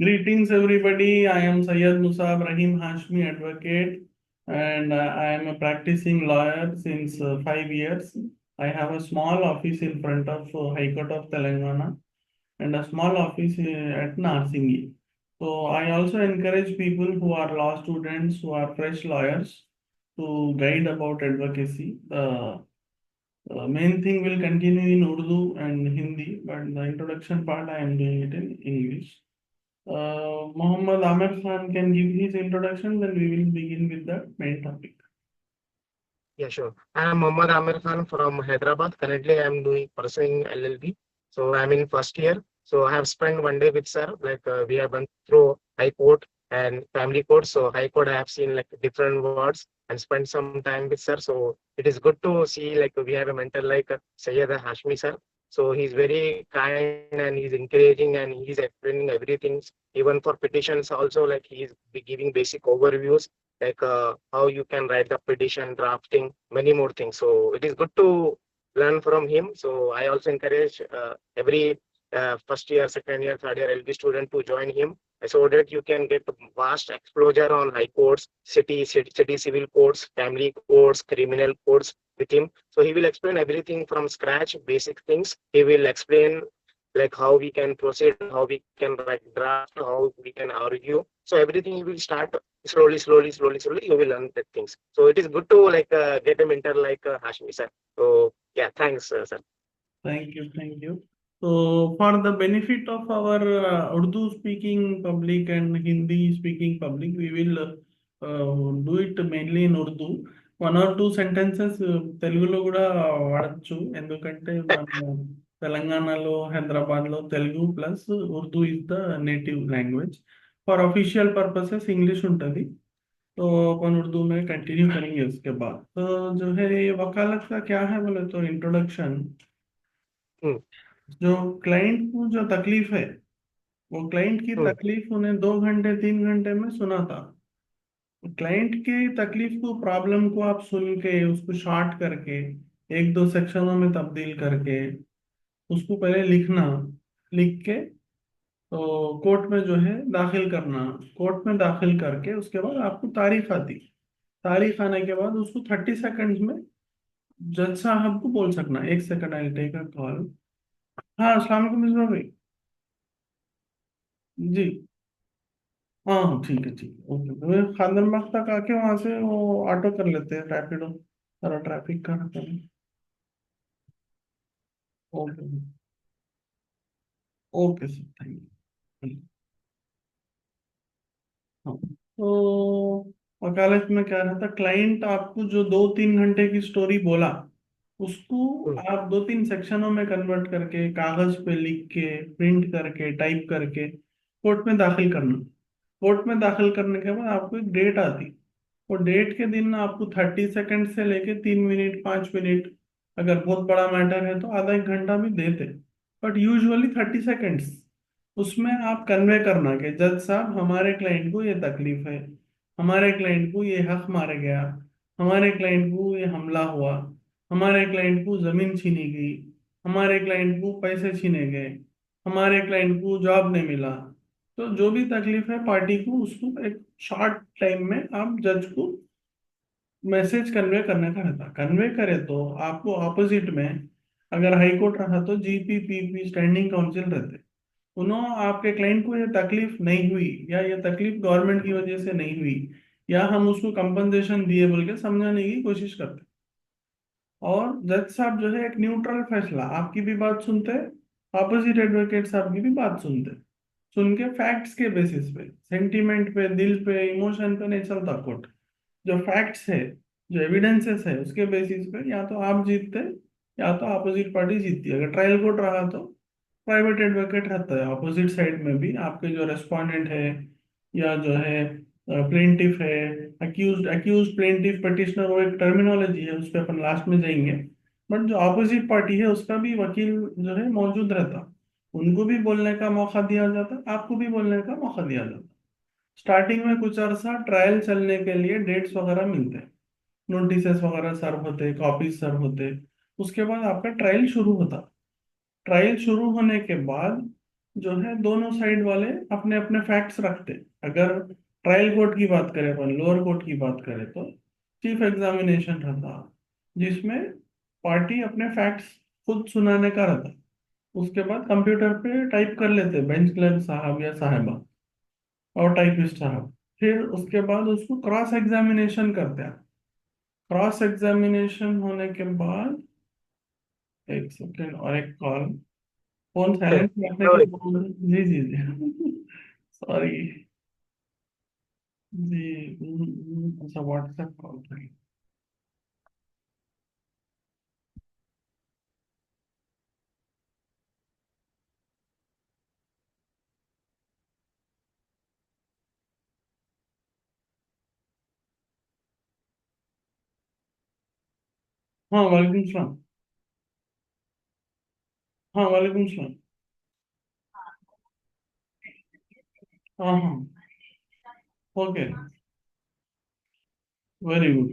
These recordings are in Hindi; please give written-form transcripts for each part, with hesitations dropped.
Greetings, everybody. I am Syed Musab Rahim Hashmi, advocate, and I am a practicing lawyer since 5 years. I have a small office in front of High Court of Telangana and a small office at Narsingi. So I also encourage people who are law students, who are fresh lawyers, to guide about advocacy. The main thing will continue in Urdu and Hindi, but the introduction part I am doing it in English. Mohammed Amir Khan can give his introduction, then we will begin with the main topic. Yeah, sure. I'm Muhammad Amir Khan from Hyderabad. Currently, I'm doing pursuing LLB. So I'm in first year. So I have spent one day with sir. We have gone through High Court and Family Court. So High Court, I have seen like different wards and spent some time with sir. So it is good to see like we have a mentor like Sayyid Hashmi sir. So he's very kind and he's encouraging and he's explaining everything. Even for petitions also, like he's giving basic overviews how you can write the petition, drafting, many more things. So it is good to learn from him. So I also encourage every first year, second year, third year LB student to join him so that you can get vast exposure on high courts, city civil courts, family courts, criminal courts with him. So he will explain everything from scratch, basic things. He will explain like how we can proceed, how we can write draft, how we can argue. So everything you will start slowly, you will learn the things. So it is good to get a mentor like Hashmi sir. So yeah, thanks sir. Thank you, thank you. So, for the benefit of our Urdu speaking public and Hindi speaking public, we will do it mainly in Urdu. One or two sentences తెలుగులో కూడా వాడచ్చు, ఎందుకంటే మనం తెలంగాణలో హైదరాబాద్లో Telugu plus Urdu is the native language. For official purposes English ఉంటుంది, तो अपन उर्दू में कंटिन्यू करेंगे उसके बाद. तो जो है ये वकालत का क्या है बोले तो इंट्रोडक्शन. हम्म, जो क्लाइंट को जो तकलीफ है, वो क्लाइंट की हम्म, तकलीफ उन्हें 2 घंटे 3 घंटे में सुना था. क्लाइंट की तकलीफ को, प्रॉब्लम को आप सुन के उसको शॉर्ट करके एक दो सेक्शनों में तब्दील करके उसको पहले लिखना, लिख के तो कोर्ट में जो है दाखिल करना. कोर्ट में दाखिल करके उसके बाद आपको तारीख आती. तारीख आने के बाद उसको 30 सेकंड्स में जज साहब को बोल सकना. एक second, I take a call. हाँ, अस्सलाम वालेकुम मिस्टर भाई. जी. हाँ हाँ, ठीक है ठीक है, ओके. तो वे खानदरबाग तक आके वहां से वो ऑटो कर लेते हैं, रैपिडो. सारा ट्रैफिक का रहता है. Okay. Okay sir, thank you. हाँ, तो वकालत में क्या रहता, क्लाइंट आपको जो 2-3 घंटे की स्टोरी बोला, उसको हम्म, आप 2-3 सेक्शनों में कन्वर्ट करके कागज पे लिख के प्रिंट करके टाइप करके कोर्ट में दाखिल करना. कोर्ट में दाखिल करने के बाद आपको एक डेट आती. वो डेट के दिन आपको 30 सेकंड से लेके 3 मिनट 5 मिनट, अगर बहुत बड़ा मैटर है तो आधा एक घंटा भी देते, बट यूजुअली 30 सेकंड्स. उसमें आप कन्वे करना कि जज साहब, हमारे क्लाइंट को ये तकलीफ है, हमारे क्लाइंट को ये हक मारा गया, हमारे क्लाइंट को ये हमला हुआ, हमारे क्लाइंट को जमीन छीनी गई, हमारे क्लाइंट को पैसे छीने गए, हमारे क्लाइंट को जॉब नहीं मिला. तो जो भी तकलीफ है पार्टी को, उसको एक शॉर्ट टाइम में आप जज को मैसेज कन्वे करने का रहता. कन्वे करे तो आपको ऑपोजिट में, अगर हाई कोर्ट रहा तो जीपी पीपी स्टैंडिंग काउंसिल रहते. उन्होंने आपके क्लाइंट को ये तकलीफ नहीं हुई या ये तकलीफ गवर्नमेंट की वजह से नहीं हुई या हम उसको कंपनसेशन दिए बोल के समझाने की कोशिश करते. और जज साहब जो है एक न्यूट्रल फैसला, आपकी भी बात सुनते, ऑपोजिट एडवोकेट साहब की भी बात सुनते. सुन के फैक्ट्स के बेसिस पे, सेंटीमेंट पे, दिल पे, इमोशन पे नहीं चलता कोर्ट. जो फैक्ट्स है, जो एविडेंसेस है, उसके बेसिस पे या तो आप जीतते या तो अपोजिट पार्टी जीतती. अगर ट्रायल कोर्ट रहा तो प्राइवेट एडवोकेट रहता है अपोजिट साइड में भी. आपके जो रेस्पोंडेंट है या जो है प्लेंटिफ है, अक्यूज प्लेंटिफ पिटिशनर, वो एक टर्मिनोलॉजी है, उस पर अपन लास्ट में जाएंगे. बट जो अपोजिट पार्टी है उसका भी वकील जो है मौजूद रहता. उनको भी बोलने का मौका दिया जाता, आपको भी बोलने का मौका दिया जाता. स्टार्टिंग में कुछ अरसा ट्रायल चलने के लिए डेट्स वगैरह मिलते हैं, नोटिसेस वगैरह सर्व होते, कॉपीज सर्व होते. उसके बाद आपका ट्रायल शुरू होता. ट्रायल शुरू होने के बाद जो है दोनों साइड वाले अपने अपने फैक्ट्स रखते। अगर ट्रायल कोर्ट की बात करें, अपन लोअर कोर्ट की बात करें, तो चीफ एग्जामिनेशन रहता, जिसमें पार्टी अपने फैक्ट्स खुद सुनाने का रहता। उसके बाद कंप्यूटर पे टाइप कर लेते बेंच क्लर्क साहब या साहबा और टाइपिस्ट साहब। फिर उसके बाद उसको क्रॉस एग्जामिनेशन करते हैं। क्रॉस एग्जामिनेशन होने के बाद, एक सेकेंड और एक कॉल, फोन साइलेंट रखने के Sorry. बोल। जी जी जी सॉरी। जी अच्छा, व्हाट्सएप कॉल था। हाँ वालेकुम सलाम। हाँ वालेकुम सलाम। हाँ हाँ। ओके। Very good.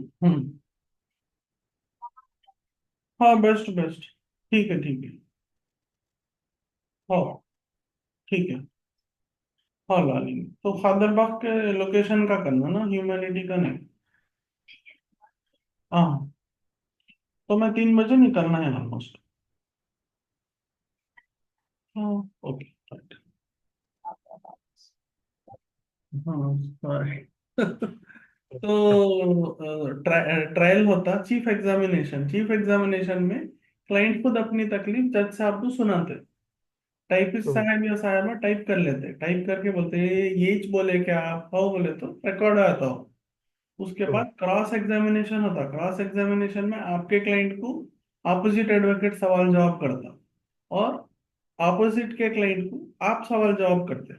हाँ बेस्ट बेस्ट। ठीक है ठीक है। हाँ ठीक है। हाँ ला लेंगे, तो खादरबाग के लोकेशन का करना ना, ह्यूमैनिटी का नहीं। हाँ, तो मैं 3 बजे निकलना है ऑलमोस्ट। हाँ ओके राइट। हाँ सॉरी तो ट्रायल होता चीफ एग्जामिनेशन। चीफ एग्जामिनेशन में क्लाइंट खुद अपनी तकलीफ जज साहब को सुनाते। टाइपिस्ट हम्म, साहब या साहबा टाइप कर लेते, टाइप करके बोलते ये बोले क्या आप, हाउ बोले तो रिकॉर्ड आता हो। उसके हम्म, बाद क्रॉस एग्जामिनेशन होता। क्रॉस एग्जामिनेशन में आपके क्लाइंट को अपोजिट एडवोकेट सवाल जवाब करता, और अपोजिट के क्लाइंट को आप सवाल जवाब करते।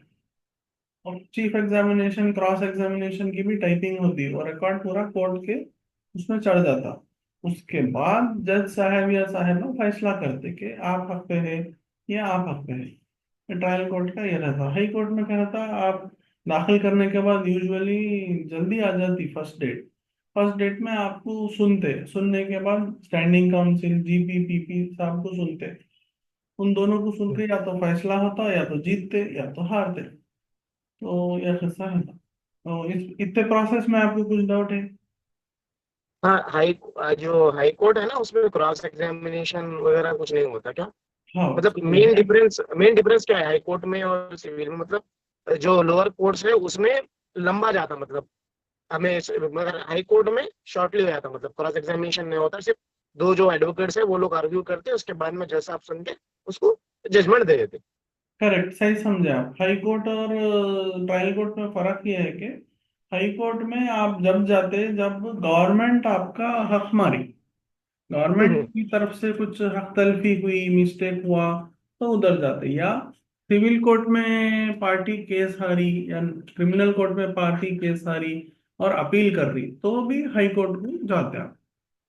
और चीफ एग्जामिनेशन क्रॉस एग्जामिनेशन की भी टाइपिंग होती है, और रिकॉर्ड पूरा कोर्ट के उसमें चढ़ जाता। उसके बाद जज साहब या साहबा फैसला करते कि आप हक पे है या आप हक पे है। ट्रायल कोर्ट का ये रहता। हाई कोर्ट में क्या रहता, आप दाखिल करने के बाद यूजुअली जल्दी आ जाती फर्स्ट डेट। फर्स्ट डेट में आपको सुनते, सुनने के बाद स्टैंडिंग काउंसिल जीपी पीपी साहब को सुनते। उन दोनों को सुन हम्म। के या तो फैसला होता, या तो जीतते या तो हारते। तो यह किस्सा है। तो इस इतने प्रोसेस में आपको कुछ डाउट है? हाँ, जो हाई कोर्ट है ना, उसमें क्रॉस एग्जामिनेशन वगैरह कुछ नहीं होता क्या? हाँ मतलब मेन डिफरेंस क्या है हाई कोर्ट में और सिविल में? मतलब जो लोअर कोर्ट्स है उसमें लंबा जाता, मतलब हमें मगर हाई कोर्ट में शॉर्टली हो जाता, मतलब क्रॉस एग्जामिनेशन नहीं होता, सिर्फ दो जो एडवोकेट्स है वो लोग आर्ग्यू करते हैं, उसके बाद में जज साहब सुन के उसको जजमेंट दे देते। करेक्ट, सही समझे आप। हाई कोर्ट और ट्रायल कोर्ट में फर्क ये है कि हाई कोर्ट में आप जब जाते, जब गवर्नमेंट आपका हक मारी, गवर्नमेंट हम्म, की तरफ से कुछ हक तलफी हुई, मिस्टेक हुआ, तो उधर जाते। या सिविल कोर्ट में पार्टी केस हारी, या क्रिमिनल कोर्ट में पार्टी केस हारी और अपील कर रही, तो भी हाई कोर्ट को जाते हैं।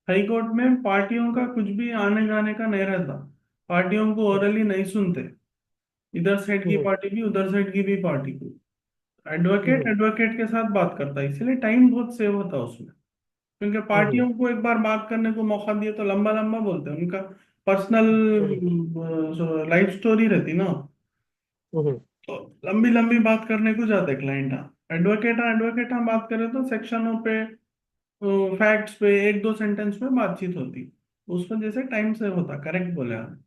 हाई कोर्ट में पार्टियों का कुछ भी आने जाने का नहीं रहता। पार्टियों को ओरली नहीं सुनते, इधर साइड की हम्म, पार्टी भी उधर साइड की भी पार्टी को। एडवोकेट हम्म, एडवोकेट के साथ बात करता है, इसलिए टाइम बहुत सेव होता है उसमें। क्योंकि हम्म, पार्टियों को एक बार बात करने को मौका दिया तो लंबा लंबा बोलते हैं, उनका पर्सनल हम्म, लाइफ स्टोरी रहती ना। हम्म, तो लंबी लंबी बात करने को जाते क्लाइंट। हाँ एडवोकेट हम बात करें तो सेक्शनों पे, फैक्ट्स पे, एक दो सेंटेंस में बातचीत होती। उस वजह से टाइम सेव होता, करेक्ट बोले आप।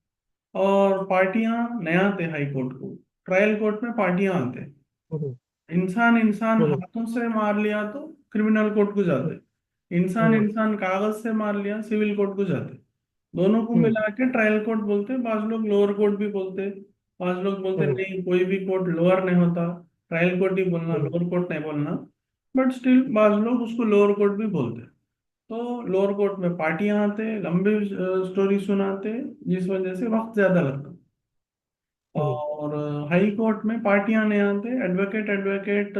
और पार्टियां नए आते हाई कोर्ट को, ट्रायल कोर्ट में पार्टियां आते। हम्म, इंसान इंसान हम्म, हाथों से मार लिया तो क्रिमिनल कोर्ट को जाते। इंसान हम्म, इंसान कागज से मार लिया सिविल कोर्ट को जाते। दोनों को हम्म, मिला के ट्रायल कोर्ट बोलते। बाज लोग लोअर कोर्ट भी बोलते, बाज लोग बोलते हम्म, नहीं कोई भी कोर्ट लोअर नहीं होता, ट्रायल कोर्ट ही बोलना, हम्म, लोअर कोर्ट नहीं बोलना। बट स्टिल बाज लोग उसको लोअर कोर्ट भी बोलते। तो लोअर कोर्ट में पार्टियां आते, लंबी स्टोरी सुनाते, जिस वजह से वक्त ज्यादा लगता। हम्म, और हाई कोर्ट में पार्टियां नहीं आते, एडवोकेट एडवोकेट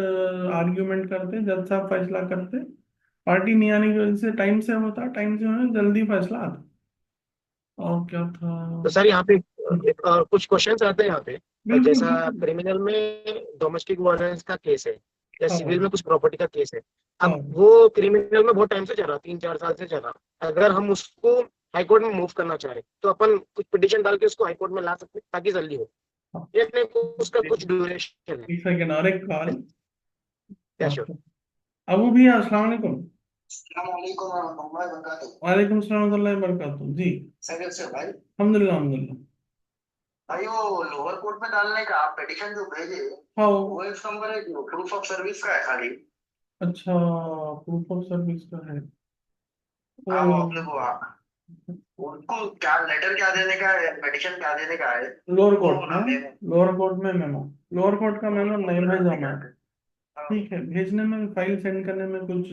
आर्ग्यूमेंट करते, जज साहब फैसला करते। पार्टी नहीं आने की वजह से टाइम से होता, टाइम से होने जल्दी फैसला आता। और क्या था? तो सर यहाँ पे कुछ क्वेश्चंस आते हैं यहाँ पे। बिल्कुल जैसा बिल्कुल। क्रिमिनल में डोमेस्टिक वायलेंस का केस है, या सिविल हाँ में कुछ प्रॉपर्टी का केस है। अब हाँ। वो क्रिमिनल में बहुत टाइम से चल रहा, 3-4 साल से चल रहा। अगर हम उसको हाई कोर्ट में मूव करना चाहें तो अपन कुछ पिटिशन डाल के उसको हाई कोर्ट में ला सकते हैं ताकि जल्दी हो। ये नहीं, उसका कुछ ड्यूरेशन है। एक सेकेंड और एक कॉल। या श्योर। अबू भैया अस्सलाम वालेकुम। अस्सलामुअलैकुम warahmatullahi wabarakatuh। वालेकुम अस्सलाम warahmatullahi wabarakatuh जी। खैरियत से भाई। अल्हम्दुलिल्लाह अल्हम्दुलिल्लाह। भाई वो लोअर कोर्ट में डालने का आप पिटीशन जो भेजे, हाँ वो एक नंबर है, जो प्रूफ ऑफ सर्विस का है खाली। अच्छा, प्रूफ ऑफ सर्विस का है तो। हाँ वो अपने को उनको क्या लेटर क्या देने का है, पिटीशन क्या देने का है, लोअर वो कोर्ट में, बनाते हैं। लोअर कोर्ट में मेमो, लोअर कोर्ट का लोअर मेमो कोर्ट नहीं में भेजा डालने मैं। का है। हाँ ठीक है, भेजने में, फाइल सेंड करने में कुछ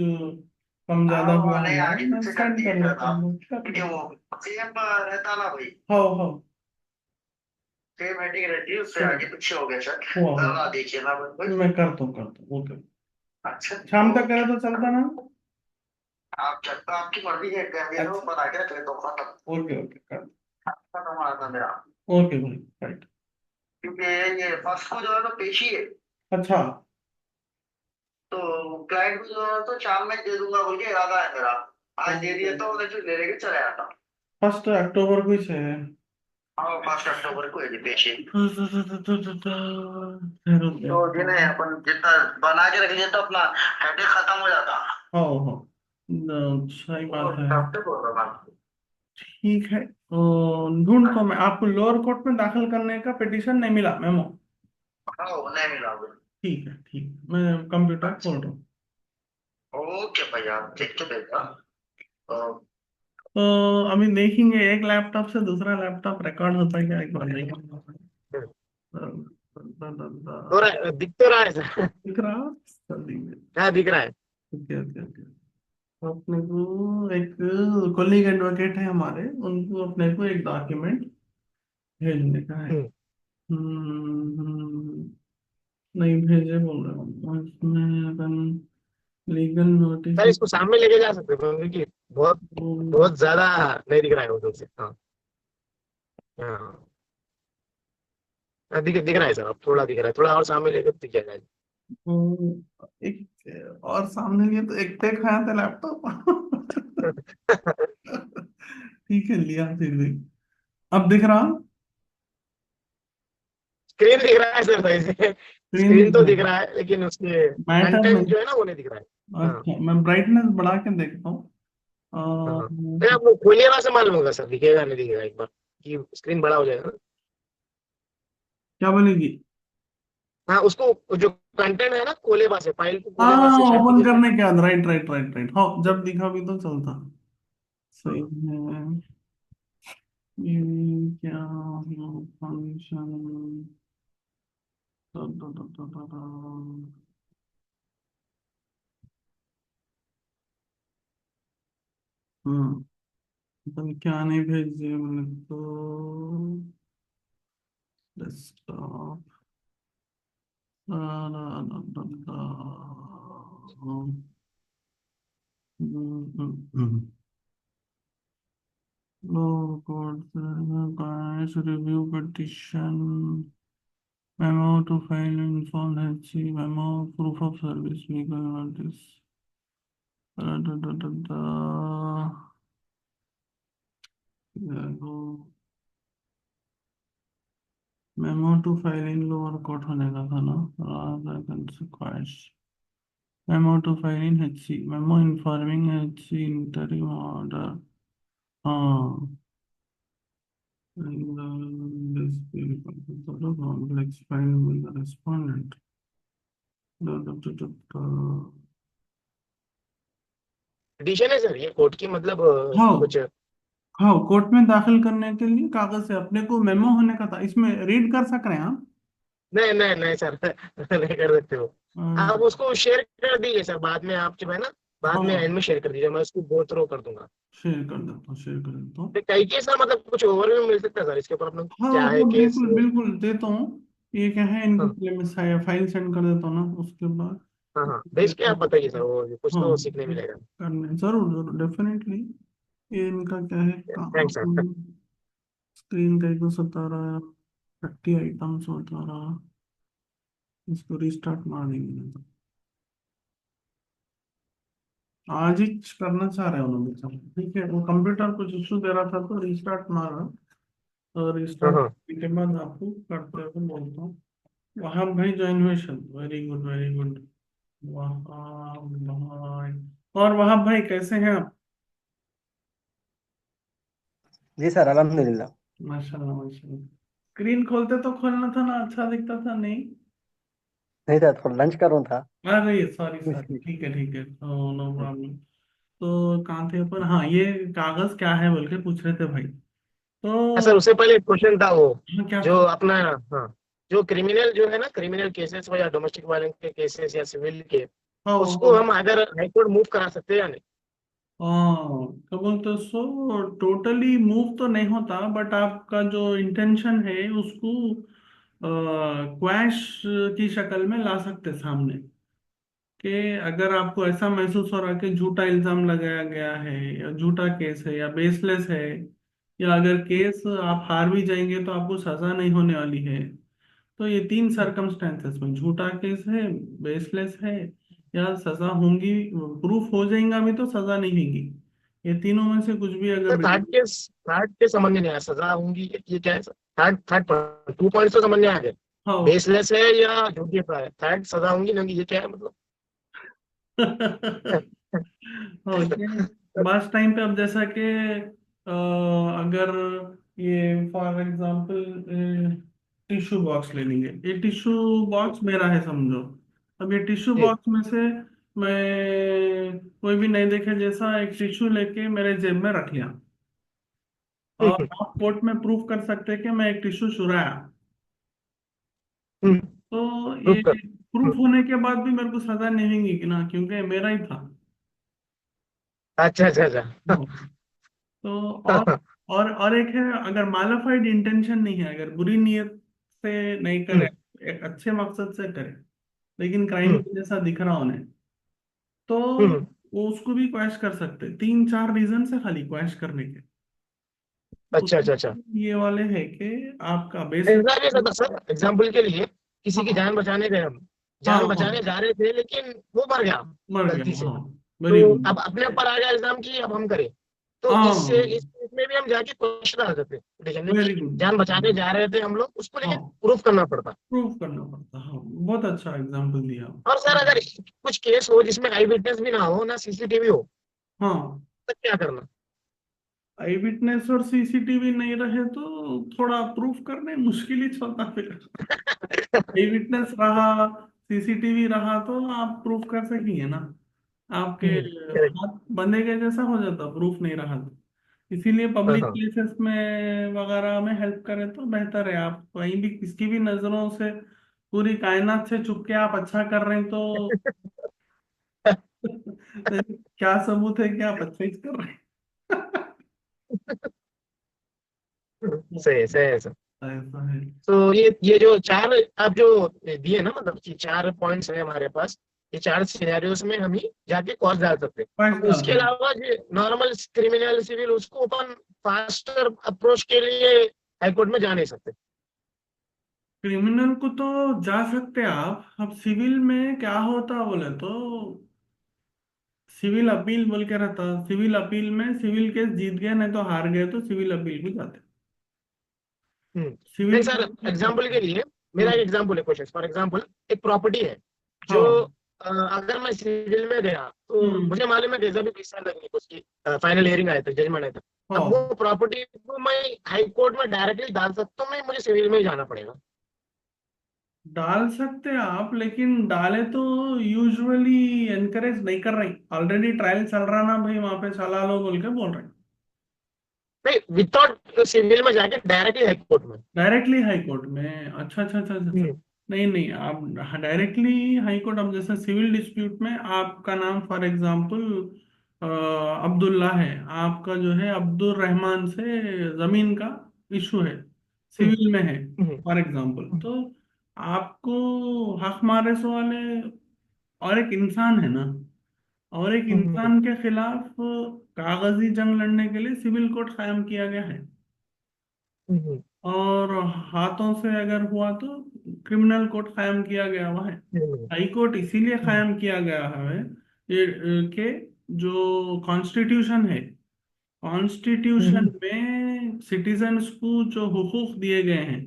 कम ज्यादा हाँ, वो हुआ नहीं होगा, आगे मैं पीछे कर सेंड दिए कर लेता था, हूँ, कर क्योंकि लेता वो सेम रहता ना भाई, हूँ। हाँ हाँ। सेम हेडिंग रहती है, उससे चलो, आगे पीछे हो गया सर। हुआ हुआ। करवा दीजिए ना भाई। मैं करता हूँ ओके। अच्छा। शाम तक करे ओके। तो चलता ना। आप जब तक आपकी मर्जी है, कर दो, अच्छा, बता के रख लेता हूँ, खत्म। ओके ओके कर। खत्म हुआ था मेरा। ओके भाई, राइट। क्योंकि ये फर्स्ट को जो है तो पेशी है, अच्छा, तो क्लाइंट को जो है तो शाम में दे दूंगा बोल के इरादा है मेरा। आज दे दिया तो उन्हें जो ले लेके चले आता। 1 अक्टूबर को ही से है। हाँ 5 अक्टूबर को है जी पेशी। हाँ तो जिन्हें अपन जितना बना के रख लिया तो अपना हेडेक खत्म हो जाता। हाँ, सही वो बात है। हिसाब से बोल रहा था। ठीक है, तो ढूंढता हूँ मैं आपको। लोअर कोर्ट में दाखिल करने का पिटीशन नहीं मिला मेमो। हाँ वो नहीं मिला वो। ठीक है ठीक है, मैं कंप्यूटर अच्छा। खोल रहा हूँ। ओके भैया, देख के देखा। तो तो अभी देखेंगे एक लैपटॉप से दूसरा लैपटॉप रिकॉर्ड होता है क्या, एक बार हो देखेंगे। रहा है, दिख तो रहा है सर। दिख रहा, जल्दी में। हाँ दिख रहा है। Okay okay okay. अपने को एक कोलिग एडवोकेट है हमारे, उनको अपने को एक डॉक्यूमेंट भेजने का है। हम्म। नहीं भेजे बोल रहे हो इसमें अपन, लीगल नोटिस। सर इसको सामने लेके जा सकते हो क्योंकि बहुत बहुत ज्यादा नहीं दिख रहा है उधर से। हाँ हाँ। दिख रहा है सर, अब थोड़ा दिख रहा है, थोड़ा और सामने लेकर दिख जाएगा। एक और सामने लिए तो एक पे खाया था लैपटॉप। ठीक है, लिया फिर भी। अब दिख रहा, स्क्रीन दिख रहा है सर सही से। स्क्रीन स्क्रीन दिख तो रहा, दिख रहा है लेकिन उसके मैटर कंटेंट नहीं। जो है ना वो नहीं दिख रहा है। हाँ अच्छा, मैं ब्राइटनेस बढ़ा के देखता हूँ। हाँ हाँ। अरे आपको खोलिए वहां से मालूम होगा सर, दिखेगा नहीं दिखेगा एक बार कि स्क्रीन बड़ा हो जाएगा ना। क्या बनेगी। हाँ उसको जो कंटेंट है ना खोले वहां से, फाइल को खोले वहां हाँ, से शायद ओपन दिखेगा। करने के बाद, राइट राइट राइट राइट, हाँ जब दिखा भी तो चलता। सही हाँ। है। ये क्या फंक्शन। हम्म, पता क्या नहीं भेजे मैंने तो। डेस्कटॉप, लो code review petition, memo to file insolvency memo, proof of service, legal notice, memo to file in lower court होने का था ना। Memo to file in HC, memo informing HC interim order. हाँ, complex file with respondent. Addition है सर ये कोर्ट की, मतलब हाँ कुछ। हाँ, कोर्ट में दाखिल करने के लिए कागज है, अपने को मेमो होने का था, इसमें रीड कर सक रहे हैं आप। नहीं नहीं नहीं सर नहीं कर सकते हो। आप उसको शेयर कर दीजिए सर, बाद में आप जो है ना, बाद में हाँ, एंड में शेयर कर दीजिए, मैं उसको गो थ्रू कर दूंगा। शेयर कर देता हूँ, शेयर कर देता हूँ। तो कई केस का मतलब कुछ ओवरव्यू मिल सकता है सर इसके ऊपर अपना, हाँ क्या है वो केस। बिल्कुल बिल्कुल देता हूँ। ये क्या है, इनको हाँ पहले मैं फाइल सेंड कर देता हूँ ना, उसके बाद। हाँ हाँ, भेज के आप बताइए सर, वो कुछ हाँ, तो सीखने मिलेगा। करने जरूर जरूर डेफिनेटली। ये इनका क्या है थैंक्स सर। काम, स्क्रीन का को सता रहा है, 30 आइटम्स बता रहा, इसको रिस्टार्ट मार देंगे। आज ही करना चाह रहे हैं उन्होंने, चलो ठीक है, वो कंप्यूटर कुछ इशू दे रहा था तो रिस्टार्ट मारा। और हाँ स्टार्ट हाँ। करने के बाद आपको करते हुए बोलता हूँ। वहाब भाई ज्वाइन हुए sir, very good very good. Wahab भाई, और वहाब भाई कैसे हैं आप? जी सर, अल्हम्दुलिल्लाह। माशाल्लाह माशाल्लाह। स्क्रीन खोलते तो खोलना था ना, अच्छा दिखता था नहीं? नहीं सर, थोड़ा लंच कर रहा था। अरे सॉरी सॉरी, इसलिए। ठीक है, नो प्रॉब्लम। तो कहाँ थे अपन? हाँ, ये कागज क्या है बोल के पूछ रहे थे भाई। हाँ तो सर, उससे पहले एक क्वेश्चन था वो, हाँ, क्या जो था? अपना, हाँ, जो क्रिमिनल जो है ना, क्रिमिनल केसेस हो या डोमेस्टिक वायलेंस के केसेस या सिविल के, हाँ उसको हाँ हम अगर हाईकोर्ट मूव करा सकते हैं या नहीं? हाँ, तो बोलते सो टोटली मूव तो नहीं होता, बट आपका जो इंटेंशन है उसको क्वैश की शक्ल में ला सकते सामने। कि अगर आपको ऐसा महसूस हो रहा है कि झूठा इल्जाम लगाया गया है, या झूठा केस है, या बेसलेस है, या अगर केस आप हार भी जाएंगे तो आपको सजा नहीं होने वाली है, तो ये तीन सर्कमस्टेंसेस में, झूठा केस है, बेसलेस है, या सजा होंगी, प्रूफ हो जाएगा भी तो सजा नहीं होगी, ये तीनों में से कुछ भी सर अगर थर्ड केस समझ में नहीं आया, सजा होंगी ये क्या है सर? थर्ड थर्ड 2 पॉइंट्स तो समझ में आ गए, हाँ बेसलेस है या झूठी है, थर्ड सजा होंगी नहीं होंगी, ये क्या है मतलब? हाँ, ये बात टाइम पे अब जैसा कि अगर ये फॉर एग्जांपल टिश्यू बॉक्स ले लेंगे, ये टिश्यू बॉक्स मेरा है समझो। अब ये टिश्यू जी। बॉक्स में से मैं कोई भी नहीं देखे जैसा एक टिश्यू लेके मेरे जेब में रख लिया, और हम्म, आप कोर्ट में प्रूफ कर सकते हैं कि मैं एक टिश्यू चुराया। हम्म, तो प्रूफ ये कर। प्रूफ होने के बाद भी मेरे को सजा नहीं होगी कि ना, क्योंकि ये मेरा ही था। अच्छा अच्छा अच्छा। हाँ। तो और एक है, अगर मालाफाइड इंटेंशन नहीं है, अगर बुरी नीयत से नहीं करे, हम्म, एक अच्छे मकसद से करे, लेकिन क्राइम हम्म, जैसा दिख रहा उन्हें, तो हम्म। वो उसको भी क्वैश कर सकते हैं। तीन चार रीजन से खाली क्वैश करने के। अच्छा अच्छा अच्छा। उसमें ये वाले है कि आपका बेस। ऐसा भी सकता सर, एग्जाम्पल के लिए, किसी की हाँ जान बचाने गए हम, हाँ जान हाँ, बचाने जा रहे थे लेकिन वो मर गया मर गलती गया, से। हाँ, वेरी तो गुड। अब अपने ऊपर आ गया इल्जाम कि अब हम करें, तो इससे हाँ, इस केस में भी हम जाके क्वेश्चन डाल सकते हैं पिटीशन में कि वेरी गुड। जान बचाने जा रहे थे हम लोग, उसको लेकिन हाँ, प्रूफ करना पड़ता। प्रूफ करना पड़ता, हाँ, बहुत अच्छा एग्जाम्पल दिया। और सर अगर कुछ केस हो जिसमें आई विटनेस भी ना हो, ना सीसीटीवी हो, हाँ, तो क्या करना? आई विटनेस और सीसीटीवी नहीं रहे तो थोड़ा प्रूफ करने मुश्किल ही चलता फिर। आई विटनेस रहा, सीसीटीवी रहा, तो आप प्रूफ कर सकेंगे ना। आपके करेक्ट। हाथ बंधे के जैसा हो जाता प्रूफ नहीं रहा तो। इसीलिए हाँ पब्लिक हाँ। प्लेसेस में वगैरह में हेल्प करें तो बेहतर है। आप कहीं भी किसकी भी नजरों से, पूरी कायनात से छुप के आप अच्छा कर रहे हैं तो क्या सबूत है कि आप अच्छा ही कर रहे हैं? सही है सही है सर। ऐसा है। तो ये जो चार आप जो दिए ना, मतलब कि 4 पॉइंट्स है हमारे पास, ये 4 सिनेरियोस में हम ही जाके कॉज डाल सकते हैं। पाँच अब डाल उसके दो। अलावा जो नॉर्मल क्रिमिनल सिविल, उसको अपन फास्टर अप्रोच के लिए हाईकोर्ट में जा नहीं सकते? क्रिमिनल को तो जा सकते हैं आप। अब सिविल में क्या होता बोले तो, सिविल अपील बोल के रहता। सिविल अपील में सिविल केस जीत गए नहीं तो हार गए तो सिविल अपील को जाते। नहीं सिविल सर, एग्जाम्पल के लिए, मेरा एक हम्म, एग्जाम्पल है, क्वेश्चन फॉर एग्जाम्पल, एक प्रॉपर्टी है जो, हाँ, अगर मैं सिविल में गया तो हम्म, मुझे मालूम है जैसा भी 20 साल लगेंगे उसकी, फाइनल हियरिंग आया था, जजमेंट आया था। अब हाँ, वो प्रॉपर्टी को मैं हाई कोर्ट में डायरेक्टली डाल सकता हूँ, मैं मुझे सिविल में ही जाना पड़ेगा? डाल सकते हैं आप, लेकिन डाले तो यूजुअली एनकरेज नहीं कर रही। ऑलरेडी ट्रायल चल रहा ना भाई, वहां पे चला लो बोल के बोल रहे। नहीं, विदाउट सिविल में जाके डायरेक्टली हाई कोर्ट में। डायरेक्टली हाई कोर्ट में? अच्छा अच्छा अच्छा अच्छा अच्छा। हम्म, नहीं नहीं, आप डायरेक्टली हाई कोर्ट, अब जैसे सिविल डिस्प्यूट में आपका नाम फॉर एग्जांपल अब्दुल्ला है, आपका जो है अब्दुल रहमान से जमीन का इशू है, हम्म, सिविल में है हम्म, फॉर एग्जांपल, हम्म, तो आपको हक मारे सो वाले, और एक इंसान है ना, और एक हम्म, इंसान के खिलाफ कागजी जंग लड़ने के लिए सिविल कोर्ट कायम किया गया है। हम्म, और हाथों से अगर हुआ तो क्रिमिनल कोर्ट कायम किया गया हुआ है। हम्म, हाई कोर्ट इसीलिए हम्म, कायम किया गया है ये, कि जो कॉन्स्टिट्यूशन है कॉन्स्टिट्यूशन में सिटीजन्स को जो हुकूक दिए गए हैं,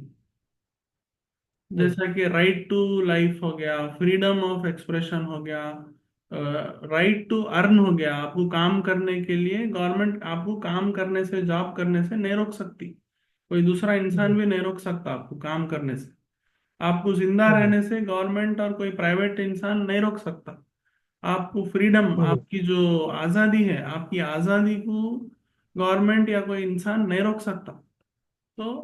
जैसा कि राइट टू लाइफ हो गया, फ्रीडम ऑफ एक्सप्रेशन हो गया, राइट टू अर्न हो गया, आपको काम करने के लिए गवर्नमेंट आपको काम करने से, जॉब करने से नहीं रोक सकती। कोई दूसरा इंसान भी नहीं रोक सकता आपको काम करने से। आपको जिंदा रहने से गवर्नमेंट और कोई प्राइवेट इंसान नहीं रोक सकता। आपको फ्रीडम, आपकी जो आज़ादी है, आपकी आज़ादी को गवर्नमेंट या कोई इंसान नहीं रोक सकता। तो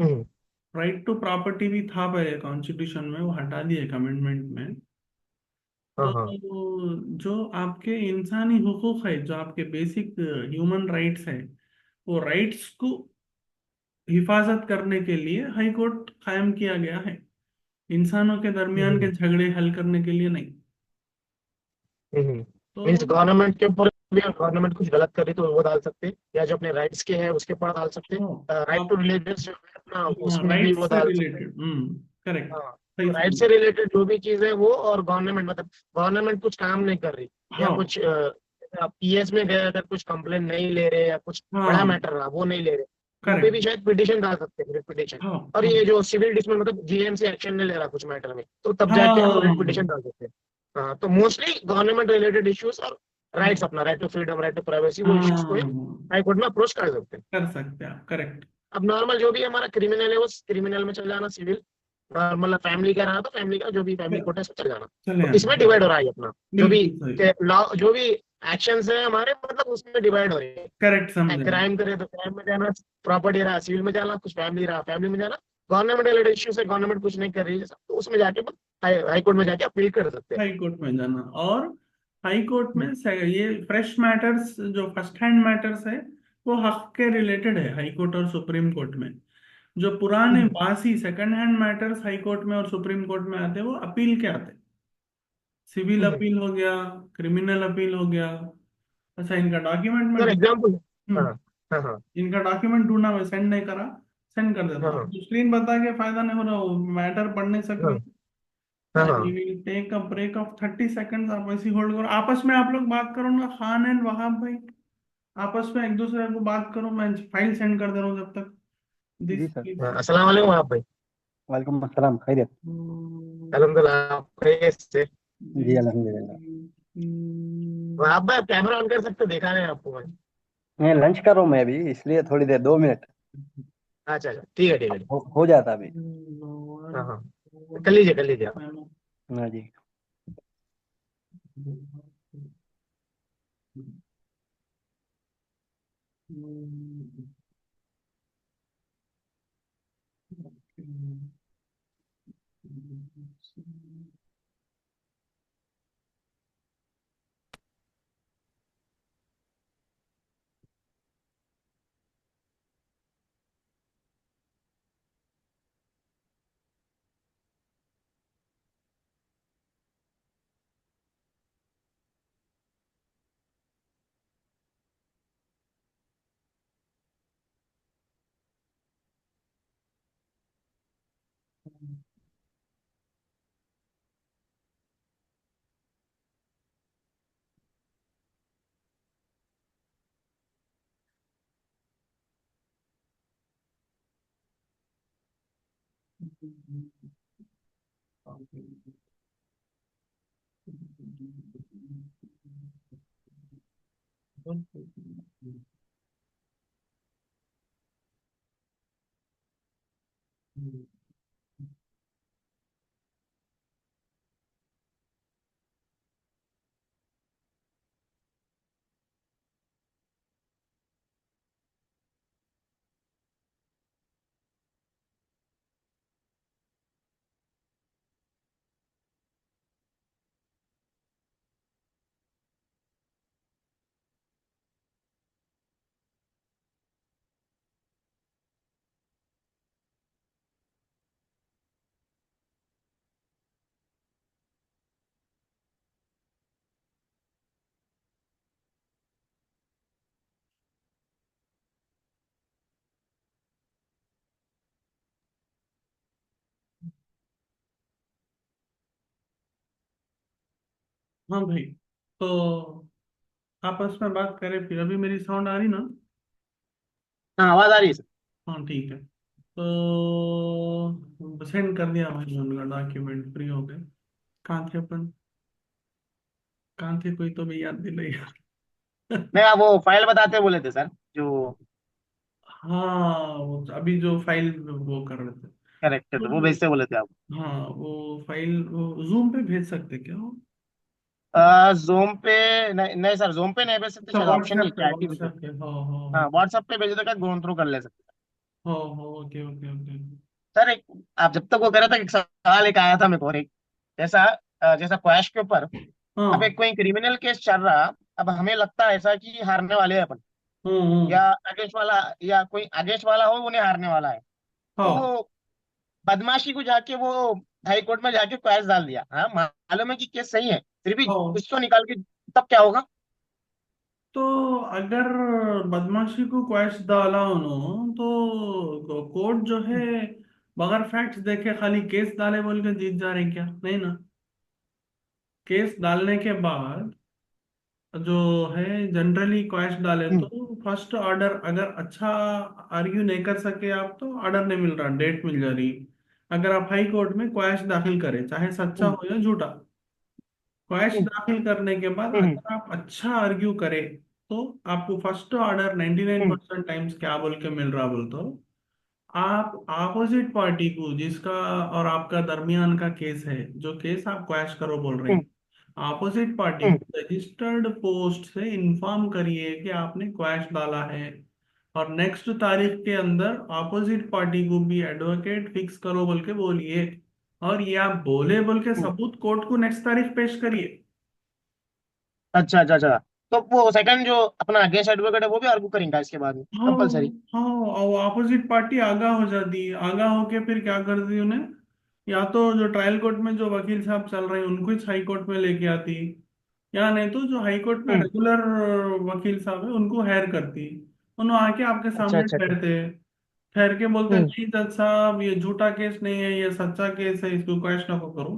राइट टू प्रॉपर्टी भी था पहले कॉन्स्टिट्यूशन में, वो हटा दिए अमेंडमेंट में। हाँ तो हाँ। जो आपके इंसानी हुकूक है, जो आपके बेसिक ह्यूमन राइट्स है, वो राइट्स को हिफाजत करने के लिए हाई कोर्ट कायम किया गया है, इंसानों के दरमियान के झगड़े हल करने के लिए नहीं। तो मीन्स गवर्नमेंट के ऊपर भी गवर्नमेंट कुछ गलत करे तो वो डाल सकते, या जो अपने राइट्स के हैं उसके ऊपर डाल सकते, राइट टू आप रिलीजियस जो है अपना उसमें भी राइट्स वो से डाल सकते। रिलेटेड, करेक्ट, हाँ, तो सही राइट समझ। से रिलेटेड जो भी चीज है वो, और गवर्नमेंट मतलब गवर्नमेंट कुछ काम नहीं कर रही, या हाँ कुछ पीएस में गए अगर कुछ कंप्लेन नहीं ले रहे, या कुछ बड़ा हाँ, मैटर रहा वो नहीं ले रहे, उन पे भी करेक्ट, शायद पिटिशन डाल सकते हैं, पिटिशन। हाँ और हाँ ये जो सिविल डिस्प्यूट मतलब जीएमसी एक्शन नहीं ले रहा कुछ मैटर में, तो तब जाके हम हाँ, रिट पिटिशन डाल सकते हैं। हाँ, तो मोस्टली गवर्नमेंट रिलेटेड इश्यूज और राइट्स, अपना right to freedom, right to privacy, वो इश्यूज को हाँ, हाई कोर्ट में अप्रोच कर सकते हैं। कर सकते हैं आप, करेक्ट। अब नॉर्मल जो भी हमारा क्रिमिनल है वो क्रिमिनल में चल जाना, सिविल नॉर्मल फैमिली का रहा तो फैमिली का जो भी फैमिली कोर्ट है उसमें चल जाना। चले तो इसमें आना, डिवाइड हो रहा है अपना, जो भी बिल्कुल सही, लॉ, जो भी एक्शंस है हमारे मतलब उसमें डिवाइड हो रही करेक्ट है। समझे आप। क्राइम करे तो क्राइम में जाना, प्रॉपर्टी रहा सिविल में जाना, कुछ फैमिली रहा फैमिली में जाना, गवर्नमेंट रिलेटेड इश्यू से गवर्नमेंट कुछ नहीं कर रही है तो उसमें जाके हाई कोर्ट में जाके अपील कर सकते हैं। हाई कोर्ट में जाना, और हाई कोर्ट में ये फ्रेश मैटर्स, जो फर्स्ट हैंड मैटर्स है, वो हक के रिलेटेड है हाई कोर्ट और सुप्रीम कोर्ट में। जो पुराने बासी second hand matters high court में और सुप्रीम कोर्ट में आते हैं, वो अपील के आते हैं। सिविल अपील हो गया, क्रिमिनल अपील हो गया। अच्छा, इनका डॉक्यूमेंट में सर एग्जाम्पल। हाँ हम्म हाँ हाँ इनका डॉक्यूमेंट ढूंढना, मैं सेंड नहीं करा, सेंड कर देता हाँ हूँ। हाँ तो स्क्रीन बता के फायदा नहीं हो रहा, वो मैटर पढ़ नहीं सक हाँ रहे। हाँ आई हाँ। Will take a break of 30 seconds, आप ऐसे होल्ड करो, आपस में आप लोग बात करो ना, खान एंड वहाब भाई, आपस में एक दूसरे को बात करो, मैं फाइल सेंड कर दे रहा हूँ जब तक जी दिस सर। हाँ, अस्सलाम वालेकुम आप भाई। वालेकुम अस्सलाम, खैरियत। अल्हम्दुलिल्लाह, आप कैसे? जी अल्हम्दुलिल्लाह। आप भाई कैमरा ऑन कर सकते हो, देखा नहीं आपको भाई। मैं लंच कर रहा हूँ मैं अभी, इसलिए थोड़ी देर, 2 मिनट अच्छा अच्छा, ठीक है ठीक है। हो जाता अभी। हाँ हाँ, कर लीजिए आप। हाँ जी। हाँ भाई, तो आपस में बात करें फिर। अभी मेरी साउंड आ रही ना? हाँ आवाज आ रही है सर। हाँ ठीक है। तो सेंड कर दिया भाई उनका डॉक्यूमेंट, फ्री हो गए। कहाँ थे अपन, कहाँ थे, कोई तो भी याद दिलाई। मैं आप वो फाइल बताते बोले थे सर जो। हाँ वो अभी जो फाइल वो कर रहे थे। करेक्ट है, वो तो भेजते बोले थे आप। हाँ वो फाइल वो जूम पे भेज सकते क्या वो? जोम पे नहीं, नहीं सर, जोम पे नहीं भेज सकते, अच्छा शायद ऑप्शन नहीं है, व्हाट्सएप पे, चैट ही भेज व्हाट्सएप सकते। पे, हाँ हाँ व्हाट्सएप पे भेजे तो क्या गोन थ्रू कर ले सकते। हाँ हाँ, ओके ओके ओके। सर एक, आप जब तक वो कर रहे थे एक सवाल एक आया था मेरे को, और एक जैसा जैसा क्वैश के ऊपर अब हाँ एक कोई क्रिमिनल केस चल रहा, अब हमें लगता है ऐसा कि हारने वाले हैं अपन, या हम्म। आगेश वाला, या कोई आगेश वाला हो उन्हें हारने वाला है, तो हाँ वो बदमाशी को जाके वो हाई कोर्ट में जाके क्वैश डाल दिया, हाँ मालूम है कि केस सही है, फिर भी हाँ। कुछ तो निकाल के, तब क्या होगा? तो अगर बदमाशी को क्वैश डाला उन्होंने तो कोर्ट जो है बगैर फैक्ट्स देखे खाली केस डाले बोल के जीत जा रहे क्या? नहीं ना। केस डालने के बाद जो है जनरली क्वैश डाले तो हम्म, फर्स्ट ऑर्डर, अगर अच्छा आर्ग्यू नहीं कर सके आप तो ऑर्डर नहीं मिल रहा, डेट मिल जा रही। अगर आप हाई कोर्ट में क्वैश दाखिल करें चाहे सच्चा हम्म, हो या झूठा, क्वैश हम्म, दाखिल करने के बाद हम्म, अगर आप अच्छा आर्ग्यू करें तो आपको फर्स्ट ऑर्डर 99% हम्म, परसेंट टाइम्स क्या बोल के मिल रहा बोल तो आप अपोजिट पार्टी को जिसका और आपका दरमियान का केस है, जो केस आप क्वैश करो बोल रहे हम्म, हैं, अपोजिट पार्टी हम्म, को रजिस्टर्ड पोस्ट से इन्फॉर्म करिए कि आपने क्वैश डाला है। और नेक्स्ट तारीख के अंदर अपोजिट पार्टी को भी एडवोकेट फिक्स करो बोल के बोलिए। और ये आप बोले बोल के हम्म। सबूत कोर्ट को नेक्स्ट तारीख पेश करिए। अच्छा अच्छा अच्छा, तो वो सेकंड जो अपना अगेंस्ट एडवोकेट है वो भी आर्गू करेंगे इसके बाद में हाँ कंपलसरी? हाँ। और अपोजिट पार्टी आगा हो जाती है, आगा होके फिर क्या करती उन्हें, या तो जो ट्रायल कोर्ट में जो वकील साहब चल रहे हैं उनको ही हाई कोर्ट में लेके आती, या नहीं तो जो हाई कोर्ट में हम्म। रेगुलर वकील साहब है उनको हायर करती। उन्होंने आके आपके अच्छा सामने अच्छा अच्छा। ठहरते, ठहर के बोलते हम्म, नहीं जज साहब ये झूठा केस नहीं है, ये सच्चा केस है, इसको क्वैश ना करो।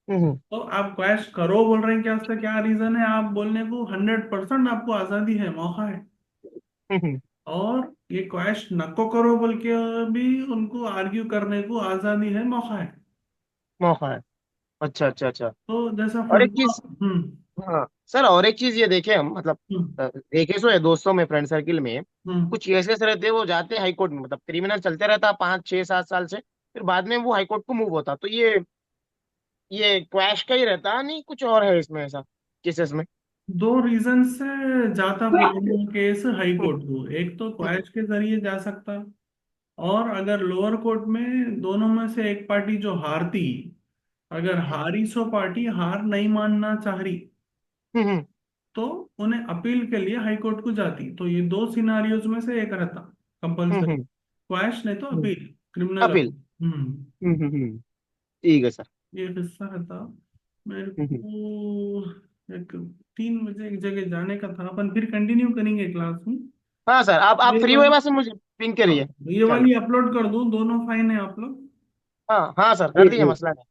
हम्म, तो आप क्वैश करो बोल रहे हैं, क्या उसका क्या रीजन है? आप बोलने को 100% आपको आजादी है, मौका है। हम्म, और ये क्वैश नको करो बोल के भी उनको आर्ग्यू करने को आजादी है, मौका है। मौका है। अच्छा अच्छा अच्छा। तो जैसा और एक फुटबॉल। चीज, हाँ सर, और एक चीज ये देखे हम, मतलब हम्म देखे सो है दोस्तों में, फ्रेंड सर्किल में हम्म। कुछ केसेस रहते हैं वो जाते हैं हाई कोर्ट में, मतलब क्रिमिनल चलते रहता 5 6 7 साल से, फिर बाद में वो हाई कोर्ट को मूव होता, तो ये क्वैश का ही रहता नहीं, कुछ और है इसमें ऐसा केसेस में? दो रीजन से जाता क्रिमिनल केस हाई हम्म, कोर्ट को, एक तो हम्म, क्वैश के जरिए जा सकता, और अगर लोअर कोर्ट में दोनों में से एक पार्टी जो हारती, अगर हारी सो पार्टी हार नहीं मानना चाह रही हम्म, तो उन्हें अपील के लिए हाई कोर्ट को जाती। तो ये दो सिनारियोज में से एक रहता हम्म, कंपल्सरी, क्वैश नहीं तो हम्म, अपील, क्रिमिनल अपील। अपील। हम्म। ठीक है सर। ये किस्सा रहता। मेरे हम्म। को एक 3 बजे एक जगह जाने का था, अपन फिर कंटिन्यू करेंगे क्लास में। हाँ सर, आप ये फ्री हुए वाली, बस मुझे पिंग हाँ, करिए। ये चलो। वाली अपलोड कर दूं, दोनों फाइन है आप लोग। हाँ हाँ सर, जी कर दीजिए, जी। मसला नहीं।